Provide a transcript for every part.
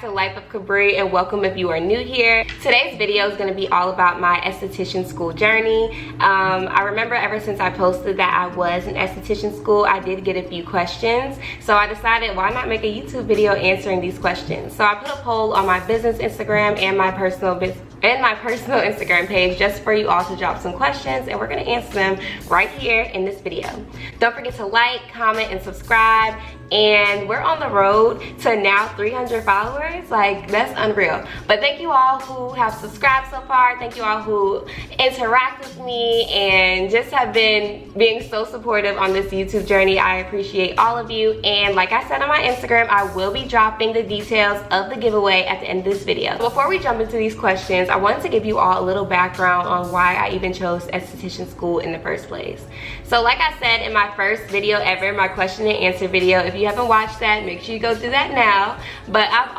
to Life of Kibri, and welcome if you are new here. Today's video is going to be all about my esthetician school journey. I remember ever since I posted that I was in esthetician school, I did get a few questions. So I decided, why not make a YouTube video answering these questions? So I put a poll on my business Instagram and my personal Instagram page just for you all to drop some questions, and we're going to answer them right here in this video. Don't forget to like, comment, and subscribe. And we're on the road to now 300 followers. Like, that's unreal. But thank you all who have subscribed so far. Thank you all who interact with me and just have been being so supportive on this YouTube journey. I appreciate all of you. And like I said on my Instagram, I will be dropping the details of the giveaway at the end of this video. Before we jump into these questions, I wanted to give you all a little background on why I even chose esthetician school in the first place. So like I said in my first video ever, my question and answer video, if you haven't watched that, make sure you go do that now. But I've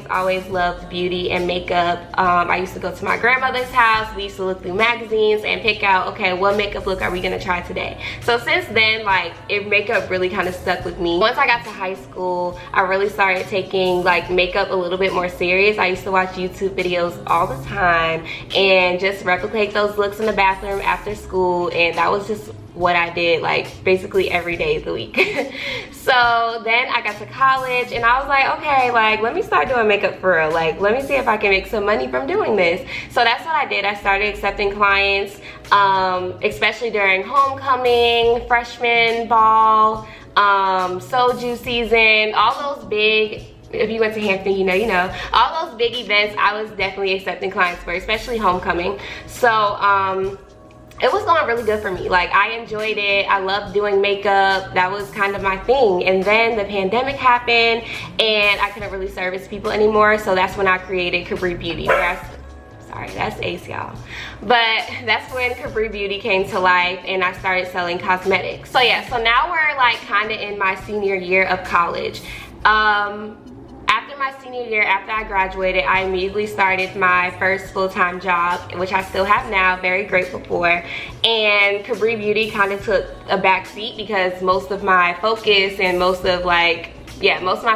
always loved beauty and makeup. I used to go to my grandmother's house. We used to look through magazines and pick out, okay, what makeup look are we gonna try today? So since then, like, makeup really kind of stuck with me. Once I got to high school, I really started taking like makeup a little bit more serious. I used to watch YouTube videos all the time and just replicate those looks in the bathroom after school, and that was just what I did like basically every day of the week. So then I got to college and I was like, okay, like, let me start doing makeup for real. Like, let me see if I can make some money from doing this. So that's what I did. I started accepting clients, especially during homecoming, freshman ball, soju season, all those big, if you went to Hampton, you know, all those big events I was definitely accepting clients for, especially homecoming. So it was going really good for me. Like, I enjoyed it. I loved doing makeup. That was kind of my thing. And then the pandemic happened and I couldn't really service people anymore. So that's when I created KibriBeauty. Sorry, that's Ace, y'all. But that's when KibriBeauty came to life and I started selling cosmetics. So yeah, so now we're like kind of in my senior year of college. After my senior year, after I graduated, I immediately started my first full-time job, which I still have now, very grateful for. And KibriBeauty kind of took a back seat because most of my focus and most of my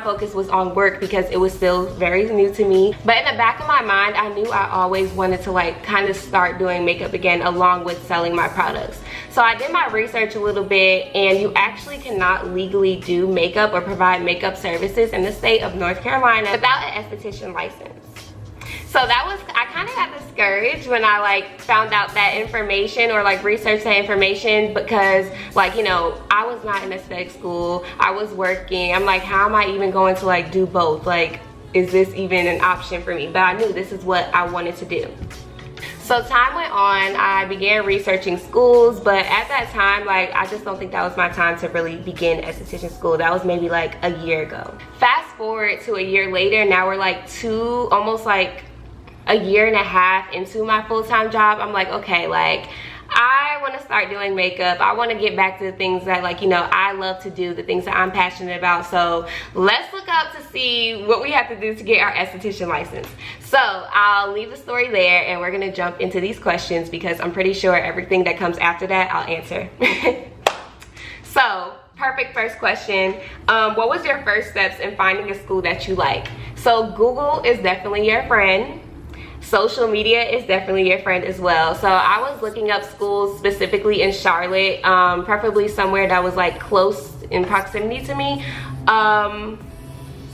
focus was on work because it was still very new to me. But in the back of my mind, I knew I always wanted to like kind of start doing makeup again along with selling my products. So I did my research a little bit, and you actually cannot legally do makeup or provide makeup services in the state of North Carolina without an esthetician license. So that was, I kind of got discouraged when I like found out that information or like researched that information, because like, you know, I was not in aesthetic school, I was working. I'm like, how am I even going to like do both? Like, is this even an option for me? But I knew this is what I wanted to do. So time went on, I began researching schools, but at that time, like, I just don't think that was my time to really begin esthetician school. That was maybe like a year ago. Fast forward to a year later, now we're like almost like a year and a half into my full-time job. I'm like, okay, like, I want to start doing makeup. I want to get back to the things that, like, you know, I love to do, the things that I'm passionate about. So let's look up to see what we have to do to get our esthetician license. So I'll leave the story there and we're gonna jump into these questions because I'm pretty sure everything that comes after that I'll answer. So perfect first question. What was your first steps in finding a school that you like? So Google is definitely your friend. Social media is definitely your friend as well. So I was looking up schools specifically in Charlotte, preferably somewhere that was like close in proximity to me.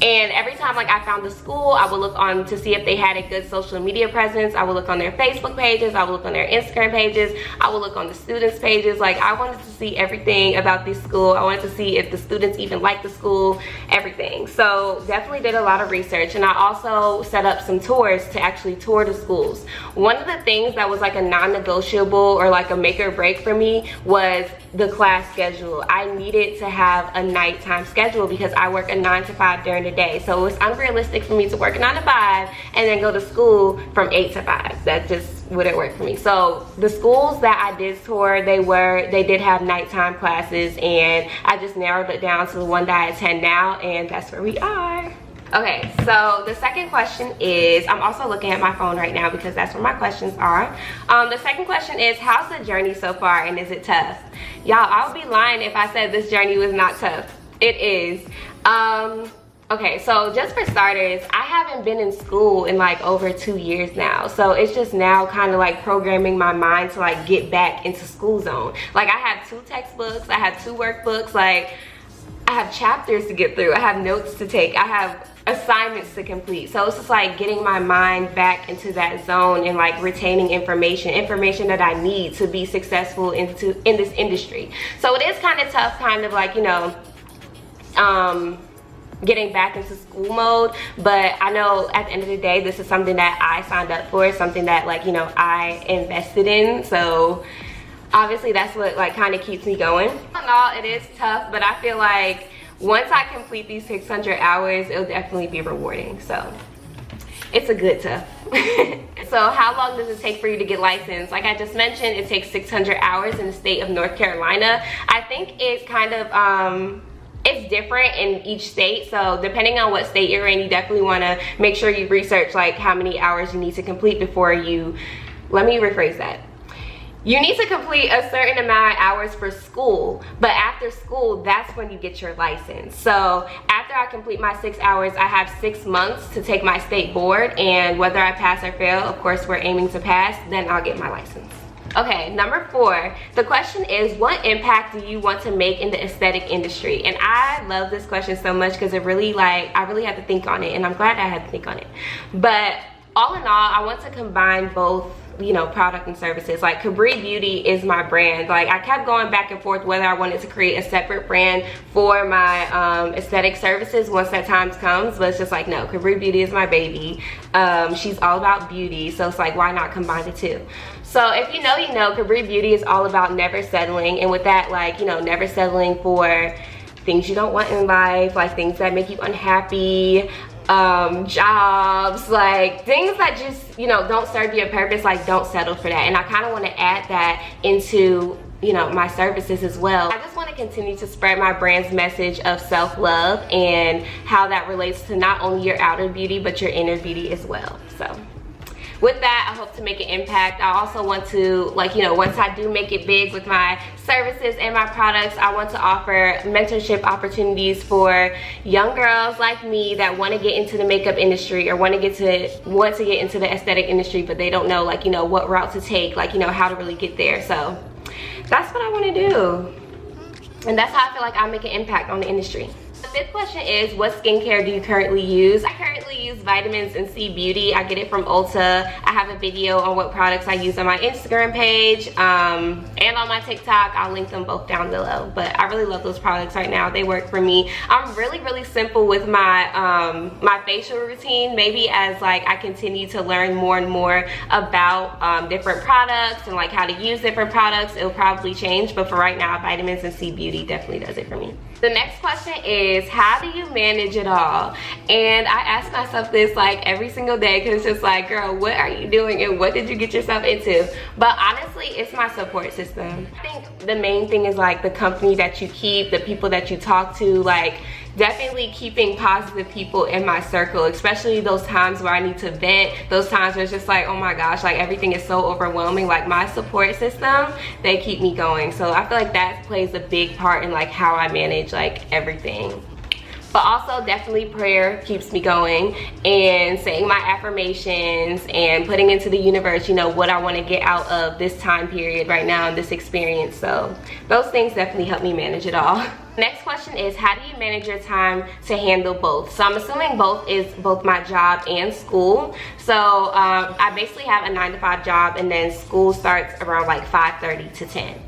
And every time like I found a school, I would look on to see if they had a good social media presence. I would look on their Facebook pages, I would look on their Instagram pages, I would look on the students' pages. Like, I wanted to see everything about this school. I wanted to see if the students even liked the school, everything. So definitely did a lot of research, and I also set up some tours to actually tour the schools. One of the things that was like a non-negotiable or like a make or break for me was the class schedule. I needed to have a nighttime schedule because I work a 9 to 5 during the day. So it was unrealistic for me to work a 9 to 5 and then go to school from 8 to 5. That just wouldn't work for me. So the schools that I did tour, they did have nighttime classes, and I just narrowed it down to the one that I attend now, and that's where we are. Okay, so the second question is, I'm also looking at my phone right now because that's where my questions are. The second question is, how's the journey so far and is it tough? Y'all, I would be lying if I said this journey was not tough. It is. Okay, so just for starters, I haven't been in school in like over 2 years now. So it's just now kind of like programming my mind to like get back into school zone. Like I have 2 textbooks, I have 2 workbooks, like I have chapters to get through, I have notes to take, I have assignments to complete. So it's just like getting my mind back into that zone and like retaining information that I need to be successful in this industry. So it is kind of tough, kind of like, you know, getting back into school mode, but I know at the end of the day this is something that I signed up for, something that like, you know, I invested in, so obviously that's what like kind of keeps me going. All in all, it is tough, but I feel like once I complete these 600 hours, it'll definitely be rewarding, so it's a good tough. So how long does it take for you to get licensed? Like I just mentioned, it takes 600 hours in the state of North Carolina. I think it's kind of it's different in each state, so depending on what state you're in, you definitely want to make sure you research like how many hours you need to complete before you, let me rephrase that. You need to complete a certain amount of hours for school, but after school, that's when you get your license. So after I complete my 6 hours, I have 6 months to take my state board, and whether I pass or fail, of course we're aiming to pass, then I'll get my license. Okay, number 4, the question is, what impact do you want to make in the aesthetic industry? And I love this question so much because it really like, I really had to think on it, and I'm glad I had to think on it. But all in all, I want to combine both, you know, product and services. Like KibriBeauty is my brand. Like I kept going back and forth whether I wanted to create a separate brand for my aesthetic services once that time comes, but it's just like, no, KibriBeauty is my baby. She's all about beauty, so it's like, why not combine the two? So if you know, you know, KibriBeauty is all about never settling, and with that, like, you know, never settling for things you don't want in life, like things that make you unhappy, jobs, like things that just, you know, don't serve your purpose. Like, don't settle for that. And I kind of want to add that into, you know, my services as well. I just want to continue to spread my brand's message of self-love and how that relates to not only your outer beauty but your inner beauty as well. So with that, I hope to make an impact. I also want to, like, you know, once I do make it big with my services and my products, I want to offer mentorship opportunities for young girls like me that want to get into the makeup industry or want to get into the aesthetic industry, but they don't know, like, you know, what route to take, like, you know, how to really get there. So that's what I want to do, and that's how I feel like I make an impact on the industry. The 5th question is, what skincare do you currently use? I currently use Vitamins and C Beauty. I get it from Ulta. I have a video on what products I use on my Instagram page and on my TikTok. I'll link them both down below. But I really love those products right now. They work for me. I'm really simple with my my facial routine. Maybe as like I continue to learn more and more about different products and like how to use different products, it'll probably change. But for right now, Vitamins and C Beauty definitely does it for me. The next question is, how do you manage it all? And I ask myself this like every single day, because it's just like, girl, what are you doing and what did you get yourself into? But honestly, it's my support system. I think the main thing is like the company that you keep, the people that you talk to, like definitely keeping positive people in my circle, especially those times where I need to vent, those times where it's just like, oh my gosh, like everything is so overwhelming. Like my support system, they keep me going. So I feel like that plays a big part in like how I manage like everything. But also definitely prayer keeps me going, and saying my affirmations and putting into the universe, you know, what I want to get out of this time period right now and this experience. So those things definitely help me manage it all. Next question is, how do you manage your time to handle both? So I'm assuming both is both my job and school. So I basically have a 9-to-5 job, and then school starts around like 5:30 to 10.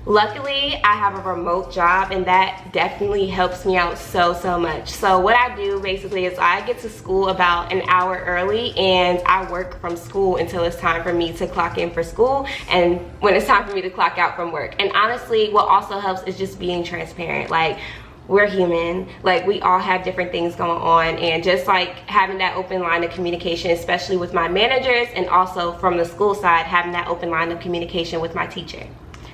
Luckily, I have a remote job, and that definitely helps me out so much. So what I do basically is I get to school about an hour early, and I work from school until it's time for me to clock in for school and when it's time for me to clock out from work. And honestly, what also helps is just being transparent. Like, we're human, like we all have different things going on, and just like having that open line of communication, especially with my managers, and also from the school side, having that open line of communication with my teacher.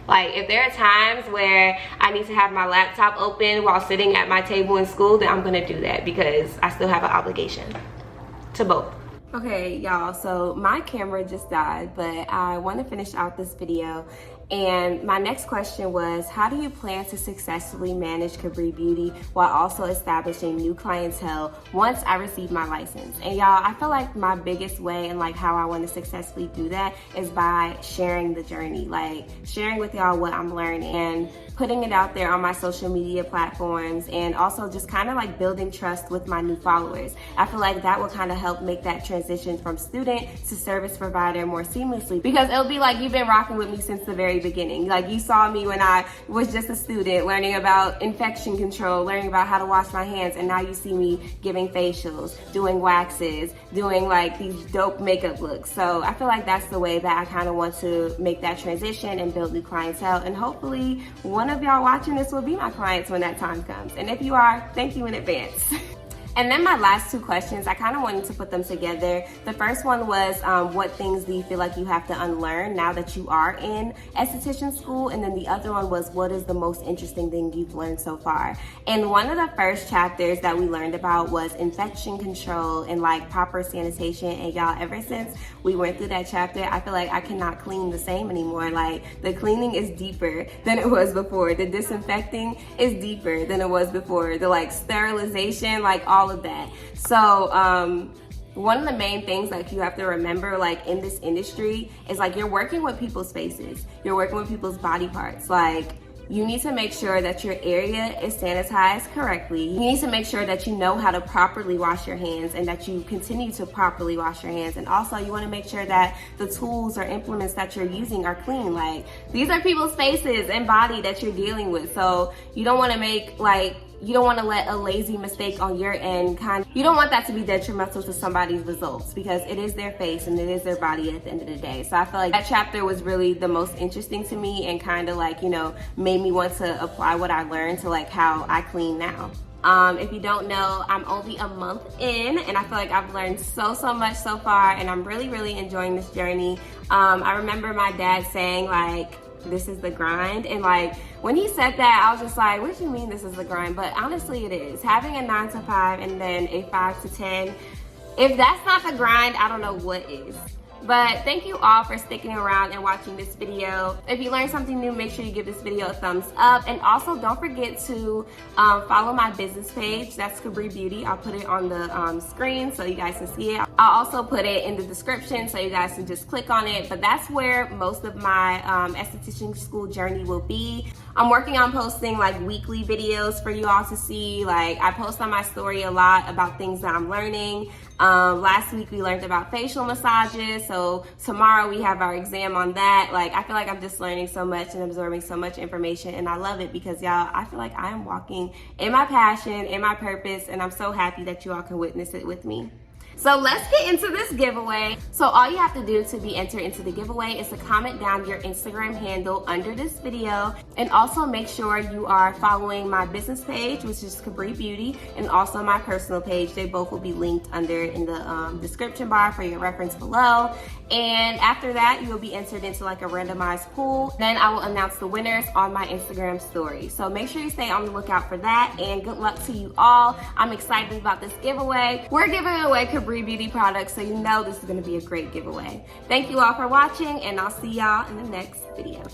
Like, if there are times where I need to have my laptop open while sitting at my table in school, then I'm gonna do that, because I still have an obligation to both. Okay, y'all, so my camera just died, but I want to finish out this video. And my next question was, how do you plan to successfully manage KibriBeauty while also establishing new clientele once I receive my license? And y'all, I feel like my biggest way and like how I want to successfully do that is by sharing the journey, like sharing with y'all what I'm learning and putting it out there on my social media platforms, and also just kind of like building trust with my new followers. I feel like that will kind of help make that transition from student to service provider more seamlessly, because it'll be like you've been rocking with me since the very beginning. Like you saw me when I was just a student learning about infection control, learning about how to wash my hands, and now you see me giving facials, doing waxes, doing like these dope makeup looks. So I feel like that's the way that I kind of want to make that transition and build new clientele, and hopefully one of y'all watching this will be my clients when that time comes. And if you are, thank you in advance. And then my last two questions, I kind of wanted to put them together. The first one was, what things do you feel like you have to unlearn now that you are in esthetician school? And then the other one was, what is the most interesting thing you've learned so far? And one of the first chapters that we learned about was infection control and like proper sanitation. And y'all, ever since we went through that chapter, I feel like I cannot clean the same anymore. Like the cleaning is deeper than it was before. The disinfecting is deeper than it was before. The like sterilization, like all of that. So one of the main things like you have to remember like in this industry is like you're working with people's faces, you're working with people's body parts. Like you need to make sure that your area is sanitized correctly. You need to make sure that you know how to properly wash your hands and that you continue to properly wash your hands. And also you want to make sure that the tools or implements that you're using are clean. Like these are people's faces and body that you're dealing with. So you don't want to make you don't want to let a lazy mistake on your end you don't want that to be detrimental to somebody's results, because it is their face and it is their body at the end of the day. So I feel like that chapter was really the most interesting to me and kind of like, you know, made me want to apply what I learned to like how I clean now. If you don't know, I'm only a month in and I feel like I've learned so much so far, and I'm really enjoying this journey. I remember my dad saying like, this is the grind, and like when he said that I was just like, what do you mean this is the grind? But honestly it is. Having a 9 to 5 and then a 5 to 10, if that's not the grind, I don't know what is. But thank you all for sticking around and watching this video. If you learned something new, make sure you give this video a thumbs up. And also don't forget to follow my business page. That's KibriBeauty. I'll put it on the screen so you guys can see it. I'll also put it in the description so you guys can just click on it. But that's where most of my esthetician school journey will be. I'm working on posting like weekly videos for you all to see. Like I post on my story a lot about things that I'm learning. Last week we learned about facial massages, so tomorrow we have our exam on that. Like I feel like I'm just learning so much and absorbing so much information, and I love it because y'all, I feel like I am walking in my passion, in my purpose, and I'm so happy that you all can witness it with me. So let's get into this giveaway. So all you have to do to be entered into the giveaway is to comment down your Instagram handle under this video, and also make sure you are following my business page, which is KibriBeauty, and also my personal page. They both will be linked under in the description bar for your reference below. And after that, you will be entered into like a randomized pool. Then I will announce the winners on my Instagram story. So make sure you stay on the lookout for that, and good luck to you all. I'm excited about this giveaway. We're giving away KibriBeauty products, so you know this is gonna be a great giveaway. Thank you all for watching, and I'll see y'all in the next video.